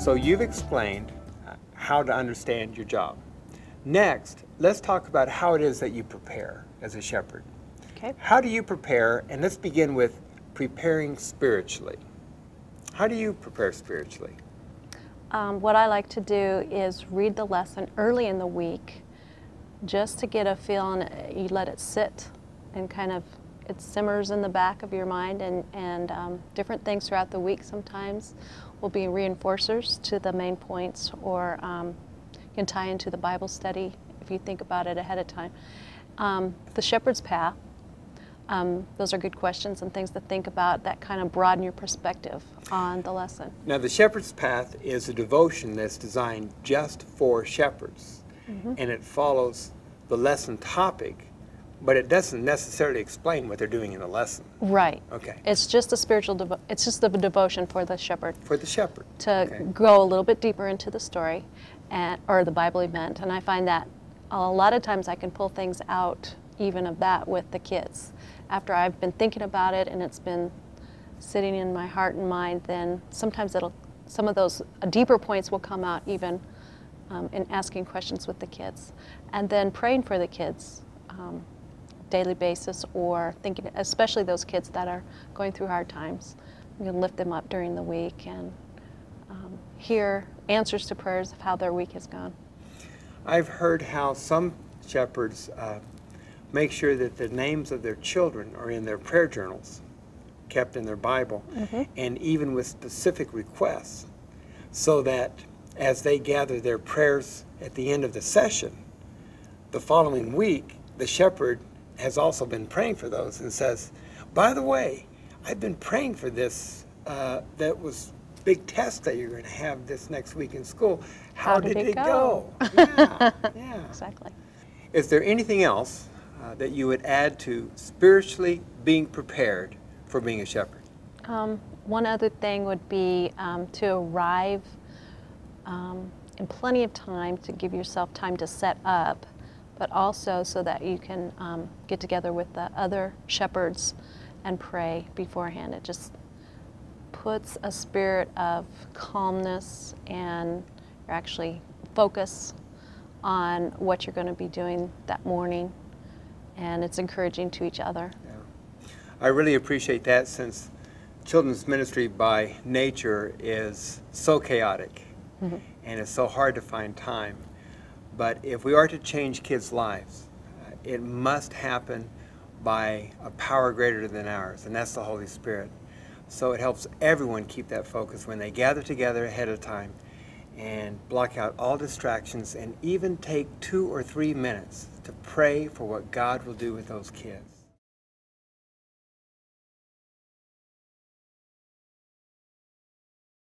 So you've explained how to understand your job. Next, let's talk about how it is that you prepare as a shepherd. Okay. How do you prepare? And let's begin with preparing spiritually. How do you prepare spiritually? What I like to do is read the lesson early in the week just to get a feel, and you let it sit and kind of it simmers in the back of your mind, and different things throughout the week sometimes will be reinforcers to the main points, or you can tie into the Bible study if you think about it ahead of time. The shepherd's path, those are good questions and things to think about that kind of broaden your perspective on the lesson. Now, the shepherd's path is a devotion that's designed just for shepherds, and it follows the lesson topic, but it doesn't necessarily explain what they're doing in the lesson. Right. Okay. It's just a spiritual, it's just a devotion for the shepherd. For the shepherd. To go a little bit deeper into the story or the Bible event. And I find that a lot of times I can pull things out even of that with the kids. After I've been thinking about it and it's been sitting in my heart and mind, then sometimes some of those deeper points will come out even in asking questions with the kids. And then praying for the kids daily basis, or thinking, especially those kids that are going through hard times. You can lift them up during the week and hear answers to prayers of how their week has gone. I've heard how some shepherds make sure that the names of their children are in their prayer journals, kept in their Bible, and even with specific requests, so that as they gather their prayers at the end of the session, the following week, the shepherd has also been praying for those and says, by the way, I've been praying for this, that was big test that you're going to have this next week in school. How did it go? Yeah, yeah. Exactly. Is there anything else that you would add to spiritually being prepared for being a shepherd? One other thing would be to arrive in plenty of time to give yourself time to set up, but also so that you can get together with the other shepherds and pray beforehand. It just puts a spirit of calmness and actually focus on what you're going to be doing that morning, and it's encouraging to each other. Yeah. I really appreciate that, since children's ministry by nature is so chaotic and it's so hard to find time. But if we are to change kids' lives, it must happen by a power greater than ours, and that's the Holy Spirit. So it helps everyone keep that focus when they gather together ahead of time and block out all distractions, and even take 2 or 3 minutes to pray for what God will do with those kids.